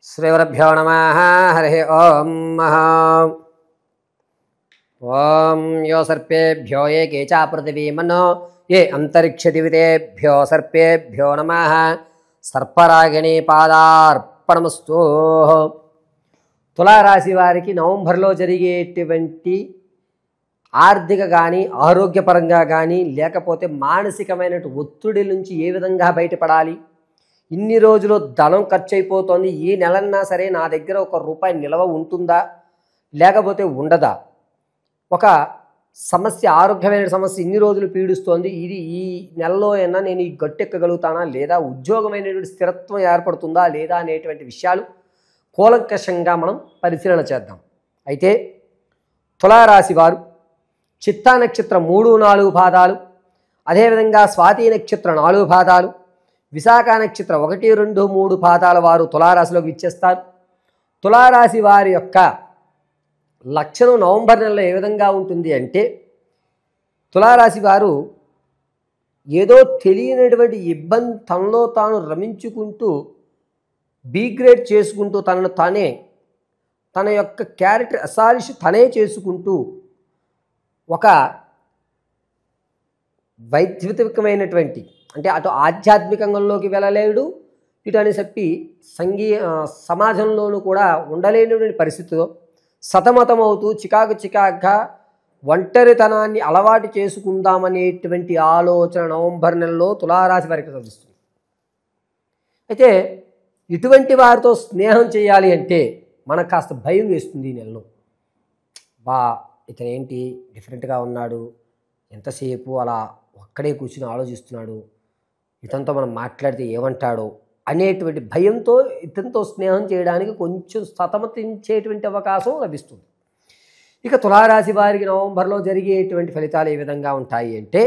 श्रीगुरुभ्यो नमः हरिः ओम ओम यो सर्पेभ्यो ये के च पृथिवी मनो ये अंतरिक्षदिवितेभ्यो सर्पेभ्यो नमः सर्परागिणी पादार्पणमस्तु। తులారాశి వారికి నవంబర్లో జరిగేటువంటి ఆర్థిక కానీ ఆరోగ్యపరంగా కానీ లేకపోతే మానసికమైన ఒత్తిడి నుంచి ఏ విధంగా బయటపడాలి, ఇన్ని రోజులు ధనం ఖర్చు అయిపోతుంది, ఈ నెలన్నా సరే నా దగ్గర ₹1 నిల్వ ఉంటుందా లేకపోతే ఉండదా, ఒక సమస్య ఆరోగ్యమైన సమస్య ఇన్ని రోజులు పీడిస్తోంది, ఇది ఈ నెలలో అయినా నేను ఈ గట్టెక్కగలుగుతానా లేదా, ఉద్యోగమైనటువంటి స్థిరత్వం ఏర్పడుతుందా లేదా అనేటువంటి విషయాలు కూలంకషంగా మనం పరిశీలన చేద్దాం. అయితే తులారాశి వారు చిత్తా నక్షత్రం 3-4 పాదాలు, అదేవిధంగా స్వాతి నక్షత్రం 4 పాదాలు, విశాఖ నక్షత్రం 1, 2, 3 పాదాల వారు తులారాశిలోకి ఇచ్చేస్తారు. తులారాశి వారి యొక్క లక్షణం నవంబర్ నెలలో ఏ విధంగా ఉంటుంది అంటే, తులారాశి వారు ఏదో తెలియనటువంటి ఇబ్బంది తనలో తాను రమించుకుంటూ బీగ్రేడ్ చేసుకుంటూ తనను తానే తన యొక్క క్యారెక్టర్ అసాలిష్ తనే చేసుకుంటూ ఒక వైద్యుతికమైనటువంటి అంటే అటు ఆధ్యాత్మికంలోకి వెళ్ళలేడు, ఇటు అని చెప్పి సమాజంలోనూ కూడా ఉండలేనటువంటి పరిస్థితిలో సతమతమవుతూ చికాకుగా ఒంటరితనాన్ని అలవాటు చేసుకుందామనేటువంటి ఆలోచన నవంబర్ నెలలో తులారాశి వారికి లభిస్తుంది. అయితే ఇటువంటి వారితో స్నేహం చేయాలి అంటే మనకు కాస్త భయం వేస్తుంది. ఈ నెలలో ఇతను ఏంటి డిఫరెంట్గా ఉన్నాడు, ఎంతసేపు అలా ఒక్కడే కూర్చుని ఆలోచిస్తున్నాడు, ఇతనితో మనం మాట్లాడితే ఏమంటాడో అనేటువంటి భయంతో ఇతనితో స్నేహం చేయడానికి కొంచెం సతమతించేటువంటి అవకాశం లభిస్తుంది. ఇక తులారాశి వారికి నవంబర్లో జరిగేటువంటి ఫలితాలు ఏ విధంగా ఉంటాయి అంటే,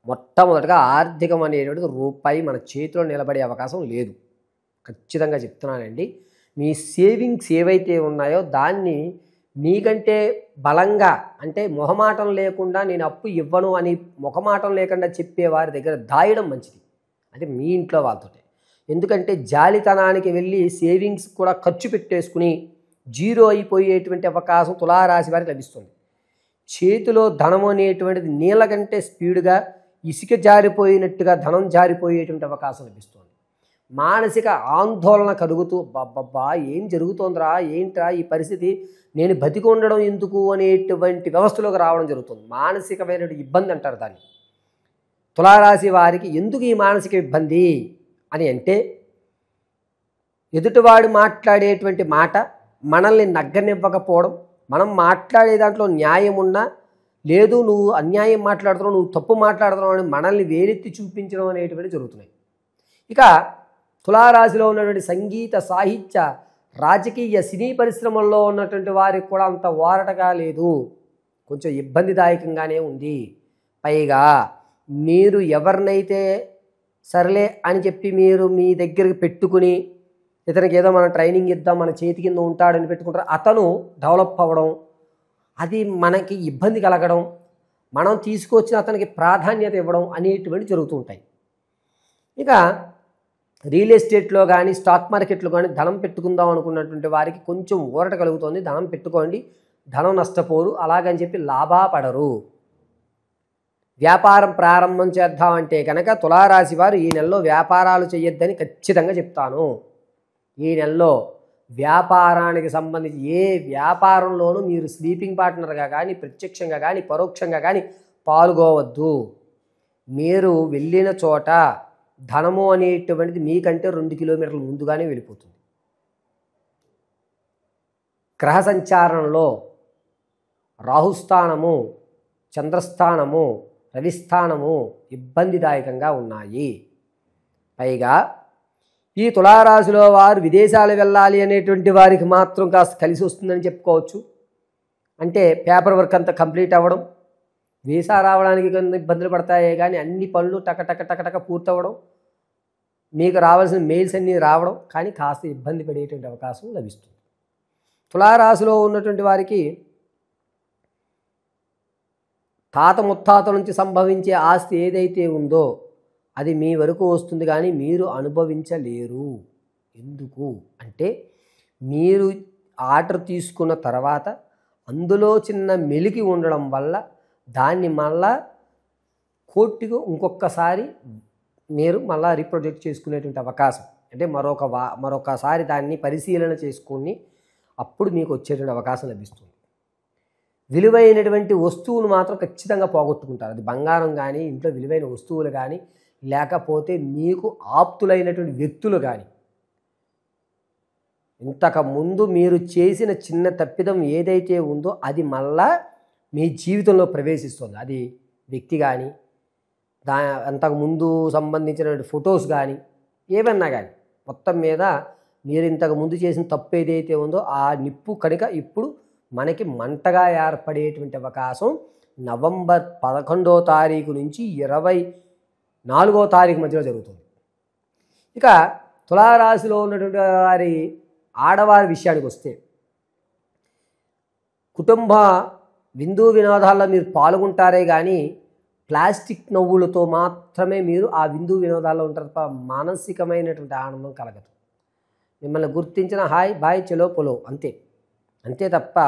మొట్టమొదటిగా ఆర్థికం అనేటువంటిది రూపాయి మన చేతిలో నిలబడే అవకాశం లేదు. ఖచ్చితంగా చెప్తున్నానండి. మీ సేవింగ్స్ ఏవైతే ఉన్నాయో దాన్ని మీకంటే బలంగా అంటే మొహమాటం లేకుండా నేను అప్పు ఇవ్వను అని మొహమాటం లేకుండా చెప్పే వారి దగ్గర దాయడం మంచిది. అంటే మీ ఇంట్లో వాళ్ళతో. ఎందుకంటే జాలితనానికి వెళ్ళి సేవింగ్స్ కూడా ఖర్చు పెట్టేసుకుని జీరో అయిపోయేటువంటి అవకాశం తులారాశి వారికి లభిస్తుంది. చేతిలో ధనం అనేటువంటిది నీళ్ళ కంటే స్పీడ్గా ఇసుక జారిపోయినట్టుగా ధనం జారిపోయేటువంటి అవకాశం లభిస్తుంది. మానసిక ఆందోళన కలుగుతూ బాబ్బా ఏం జరుగుతోందిరా, ఏంట్రా ఈ పరిస్థితి, నేను బతికి ఉండడం ఎందుకు అనేటువంటి వ్యవస్థలోకి రావడం జరుగుతుంది. మానసికమైనటువంటి ఇబ్బంది అంటారు దాన్ని. తులారాశి వారికి ఎందుకు ఈ మానసిక ఇబ్బంది అని అంటే, ఎదుటివాడు మాట్లాడేటువంటి మాట మనల్ని నగ్గనివ్వకపోవడం, మనం మాట్లాడే దాంట్లో న్యాయం ఉన్నా లేదు నువ్వు అన్యాయం మాట్లాడుతున్నావు, నువ్వు తప్పు మాట్లాడుతున్నావు అని మనల్ని వేలెత్తి చూపించడం అనేటువంటి జరుగుతున్నాయి. ఇక తులారాశిలో ఉన్నటువంటి సంగీత, సాహిత్య, రాజకీయ, సినీ పరిశ్రమల్లో ఉన్నటువంటి వారికి కూడా అంత ఓరటగా లేదు, కొంచెం ఇబ్బందిదాయకంగానే ఉంది. పైగా మీరు ఎవరినైతే సర్లే అని చెప్పి మీరు మీ దగ్గరికి పెట్టుకుని ఇతనికి ఏదో మనం ట్రైనింగ్ ఇద్దాం మన చేతి కింద ఉంటాడని పెట్టుకుంటారు, అతను డెవలప్ అవ్వడం, అది మనకి ఇబ్బంది కలగడం, మనం తీసుకొచ్చిన అతనికి ప్రాధాన్యత ఇవ్వడం అనేటువంటి జరుగుతూ ఉంటాయి. ఇక రియల్ ఎస్టేట్లో కానీ స్టాక్ మార్కెట్లో కానీ ధనం పెట్టుకుందాం అనుకున్నటువంటి వారికి కొంచెం ఊరట కలుగుతుంది. ధనం పెట్టుకోండి, ధనం నష్టపోరు, అలాగని చెప్పి లాభపడరు. వ్యాపారం ప్రారంభం చేద్దామంటే కనుక తులారాశి వారు ఈ నెలలో వ్యాపారాలు చేయొద్దని ఖచ్చితంగా చెప్తాను. ఈ నెలలో వ్యాపారానికి సంబంధించి ఏ వ్యాపారంలోనూ మీరు స్లీపింగ్ పార్ట్నర్గా కానీ ప్రత్యక్షంగా కానీ పరోక్షంగా కానీ పాల్గొవద్దు. మీరు వెళ్ళిన చోట ధనము అనేటువంటిది మీకంటే 2 కిలోమీటర్ల ముందుగానే వెళ్ళిపోతుంది. గ్రహ సంచారణలో రాహుస్థానము, చంద్రస్థానము, రవిస్థానము ఇబ్బందిదాయకంగా ఉన్నాయి. పైగా ఈ తులారాశిలో వారు విదేశాలు వెళ్ళాలి అనేటువంటి వారికి మాత్రం కాస్త కలిసి వస్తుందని చెప్పుకోవచ్చు. అంటే పేపర్ వర్క్ అంతా కంప్లీట్ అవ్వడం, వీసా రావడానికి కొన్ని ఇబ్బందులు పడతాయే కానీ అన్ని పనులు టక పూర్తవడం, మీకు రావాల్సిన మెయిల్స్ అన్నీ రావడం, కానీ కాస్త ఇబ్బంది పడేటువంటి అవకాశం లభిస్తుంది. తులారాశిలో ఉన్నటువంటి వారికి తాత ముత్తాతల నుంచి సంభవించే ఆస్తి ఏదైతే ఉందో అది మీ వరకు వస్తుంది కానీ మీరు అనుభవించలేరు. ఎందుకు అంటే మీరు ఆర్డర్ తీసుకున్న తర్వాత అందులో చిన్న మెలికి ఉండడం వల్ల దాన్ని మళ్ళా కోర్టుకు ఇంకొకసారి మీరు మళ్ళా రీప్రొజెక్ట్ చేసుకునేటువంటి అవకాశం, అంటే మరొకసారి దాన్ని పరిశీలన చేసుకుని అప్పుడు మీకు వచ్చేటువంటి అవకాశం లభిస్తుంది. విలువైనటువంటి వస్తువులు మాత్రం ఖచ్చితంగా పోగొట్టుకుంటారు. అది బంగారం కానీ, ఇంట్లో విలువైన వస్తువులు కానీ, లేకపోతే మీకు ఆప్తులైనటువంటి వ్యక్తులు కానీ. ఇంతకుముందు మీరు చేసిన చిన్న తప్పిదం ఏదైతే ఉందో అది మళ్ళా మీ జీవితంలో ప్రవేశిస్తుంది. అది వ్యక్తి కానీ, అంతకుముందు సంబంధించినటువంటి ఫొటోస్ కానీ, ఏమన్నా కానీ మొత్తం మీద మీరు ఇంతకుముందు చేసిన తప్పు ఏదైతే ఉందో ఆ నిప్పు కనుక ఇప్పుడు మనకి మంటగా ఏర్పడేటువంటి అవకాశం నవంబర్ 11వ తారీఖు నుంచి 24వ తారీఖు మధ్యలో జరుగుతుంది. ఇక తులారాశిలో ఉన్నటువంటి వారి ఆడవారి విషయానికి వస్తే, కుటుంబ విందు వినోదాల్లో మీరు పాల్గొంటారే కానీ ప్లాస్టిక్ నవ్వులతో మాత్రమే మీరు ఆ విందు వినోదాల్లో ఉంటారు తప్ప మానసికమైనటువంటి ఆనందం కలగదు. మిమ్మల్ని గుర్తించిన హాయ్ బాయ్ చెలో పొలో అంతే తప్ప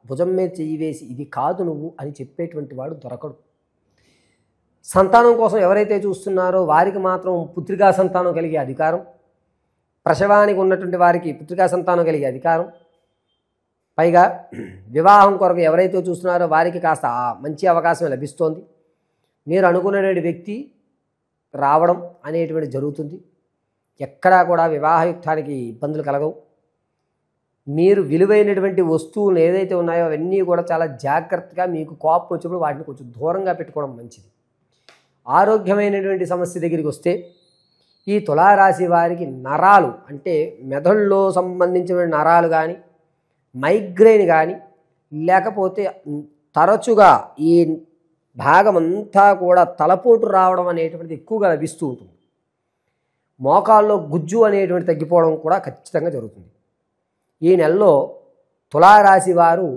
భుజం మీద చెయ్యి వేసి ఇది కాదు నువ్వు అని చెప్పేటువంటి వాడు దొరకడు. సంతానం కోసం ఎవరైతే చూస్తున్నారో వారికి మాత్రం పుత్రికా సంతానం కలిగే అధికారం, ప్రసవానికి ఉన్నటువంటి వారికి పుత్రికా సంతానం కలిగే అధికారం, పైగా వివాహం కొరకు ఎవరైతే చూస్తున్నారో వారికి కాస్త మంచి అవకాశం లభిస్తోంది. మీరు అనుకున్నటువంటి వ్యక్తి రావడం అనేటువంటి జరుగుతుంది. ఎక్కడా కూడా వివాహయుక్తానికి ఇబ్బందులు కలగవు. మీరు విలువైనటువంటి వస్తువులు ఏదైతే ఉన్నాయో అవన్నీ కూడా చాలా జాగ్రత్తగా, మీకు కోపం వచ్చినప్పుడు వాటిని కొంచెం దూరంగా పెట్టుకోవడం మంచిది. ఆరోగ్యమైనటువంటి సమస్య దగ్గరికి వస్తే, ఈ తులారాశి వారికి నరాలు అంటే మెదడులో సంబంధించిన నరాలు కానీ, మైగ్రేన్ కానీ, లేకపోతే తరచుగా ఈ భాగం అంతా కూడా తలపోటు రావడం అనేటువంటిది ఎక్కువగా లభిస్తూ ఉంటుంది. మోకాల్లో గుజ్జు అనేటువంటి తగ్గిపోవడం కూడా ఖచ్చితంగా జరుగుతుంది. ఈ నెలలో తులారాశి వారు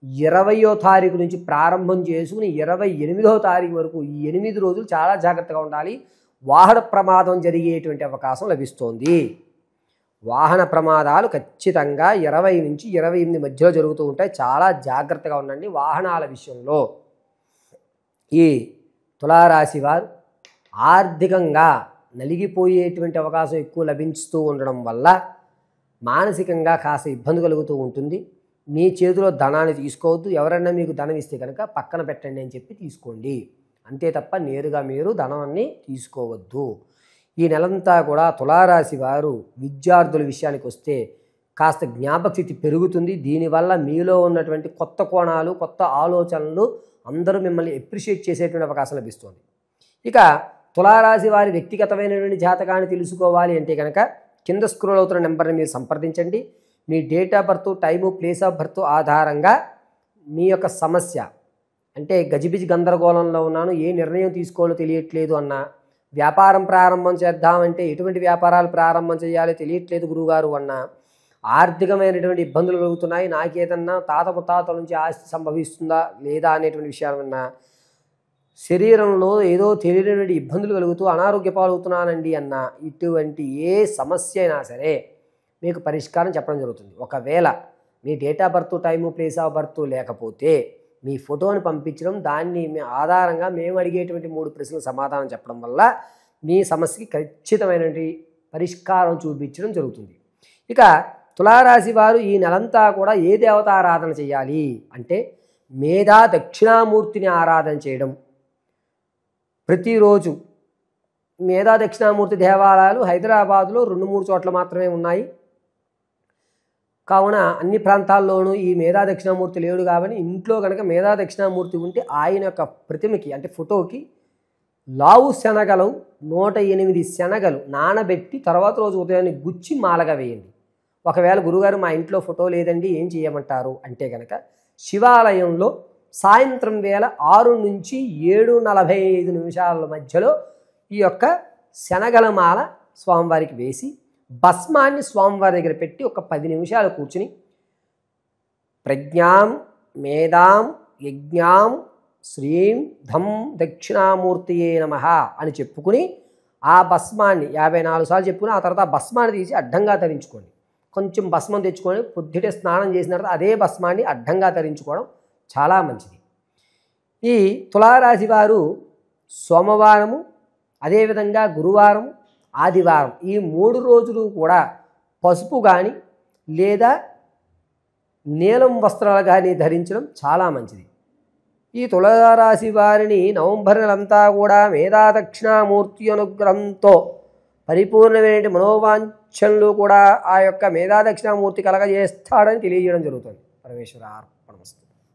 20వ తారీఖు నుంచి ప్రారంభం చేసుకుని 28వ తారీఖు వరకు ఈ 8 రోజులు చాలా జాగ్రత్తగా ఉండాలి. వాహన ప్రమాదం జరిగేటువంటి అవకాశం లభిస్తోంది. వాహన ప్రమాదాలు ఖచ్చితంగా 20 నుంచి 28 మధ్యలో జరుగుతూ ఉంటాయి. చాలా జాగ్రత్తగా ఉండండి వాహనాల విషయంలో. ఈ తులారాశి వారు ఆర్థికంగా నలిగిపోయేటువంటి అవకాశం ఎక్కువ లభిస్తూ ఉండడం వల్ల మానసికంగా కాస్త ఇబ్బంది కలుగుతూ ఉంటుంది. మీ చేతిలో ధనాన్ని తీసుకోవద్దు. ఎవరైనా మీకు ధనం ఇస్తే కనుక పక్కన పెట్టండి అని చెప్పి తీసుకోండి, అంతే తప్ప నేరుగా మీరు ధనాన్ని తీసుకోవద్దు. ఈ నెలంతా కూడా తులారాశి వారు విద్యార్థుల విషయానికి వస్తే కాస్త జ్ఞాపకశక్తి పెరుగుతుంది. దీనివల్ల మీలో ఉన్నటువంటి కొత్త కోణాలు, కొత్త ఆలోచనలు అందరూ మిమ్మల్ని అప్రిషియేట్ చేసేటువంటి అవకాశం లభిస్తుంది. ఇక తులారాశి వారి వ్యక్తిగతమైనటువంటి జాతకాన్ని తెలుసుకోవాలి అంటే కనుక కింద స్క్రోల్ అవుతున్న నెంబర్ని మీరు సంప్రదించండి. మీ date of birth, time, place of birth ఆధారంగా మీ యొక్క సమస్య, అంటే గజిబిజి గందరగోళంలో ఉన్నాను, ఏ నిర్ణయం తీసుకోవాలో తెలియట్లేదు అన్నా, వ్యాపారం ప్రారంభం చేద్దామంటే ఎటువంటి వ్యాపారాలు ప్రారంభం చేయాలో తెలియట్లేదు గురువుగారు అన్నా, ఆర్థికమైనటువంటి ఇబ్బందులు కలుగుతున్నాయి, నాకేదన్నా తాత ముత్తాతల నుంచి ఆస్తి సంభవిస్తుందా లేదా అనేటువంటి విషయాలన్నా, శరీరంలో ఏదో తెలియనటువంటి ఇబ్బందులు కలుగుతూ అనారోగ్య పాలవుతున్నానండి అన్న, ఇటువంటి ఏ సమస్య అయినా సరే మీకు పరిష్కారం చెప్పడం జరుగుతుంది. ఒకవేళ మీ date of birth, time, place of birth లేకపోతే మీ ఫోటోని పంపించడం, దాన్ని ఆధారంగా మేము అడిగేటువంటి 3 ప్రశ్నలకు సమాధానం చెప్పడం వల్ల మీ సమస్యకి ఖచ్చితమైనటువంటి పరిష్కారం చూపించడం జరుగుతుంది. ఇక తులారాశి వారు ఈ నెలంతా కూడా ఏ దేవతారాధన చేయాలి అంటే మేధా దక్షిణామూర్తిని ఆరాధన చేయడం. ప్రతిరోజు మేధా దక్షిణామూర్తి దేవాలయాలు హైదరాబాదులో 2-3 చోట్ల మాత్రమే ఉన్నాయి. కావున అన్ని ప్రాంతాల్లోనూ ఈ మేధా దక్షిణామూర్తి లేడు కాబట్టి ఇంట్లో కనుక మేధా దక్షిణామూర్తి ఉంటే ఆయన యొక్క ప్రతిమకి అంటే ఫోటోకి లావు శనగలు 108 శనగలు నానబెట్టి తర్వాత రోజు ఉదయాన్నే గుచ్చి మాలగా వేయండి. ఒకవేళ గురుగారు మా ఇంట్లో ఫోటో లేదండి ఏం చేయమంటారు అంటే కనుక శివాలయంలో సాయంత్రం వేళ 6 నుంచి 7:45 మధ్యలో ఈ యొక్క శనగల మాల స్వామివారికి వేసి భస్మాన్ని స్వామివారి దగ్గర పెట్టి ఒక 10 నిమిషాలు కూర్చుని ప్రజ్ఞాం మేధాం యజ్ఞాం శ్రీం ధం దక్షిణామూర్తియే నమః అని చెప్పుకుని ఆ భస్మాన్ని 54 సార్లు చెప్పుకుని ఆ తర్వాత ఆ భస్మాన్ని తీసి అడ్డంగా ధరించుకోండి. కొంచెం భస్మం తెచ్చుకొని పొద్దుటే స్నానం చేసిన తర్వాత అదే భస్మాన్ని అడ్డంగా ధరించుకోవడం చాలా మంచిది. ఈ తులారాశి వారు సోమవారము, అదేవిధంగా గురువారం, ఆదివారం ఈ 3 రోజులు కూడా పసుపు కానీ లేదా నీలం వస్త్రాలు కానీ ధరించడం చాలా మంచిది. ఈ తులారాశి వారిని నవంబర్ నెలంతా కూడా మేధాదక్షిణామూర్తి అనుగ్రహంతో పరిపూర్ణమైన మనోవాంఛనలు కూడా ఆ యొక్క మేధాదక్షిణామూర్తి కలగజేస్తాడని తెలియజేయడం జరుగుతుంది. పరమేశ్వర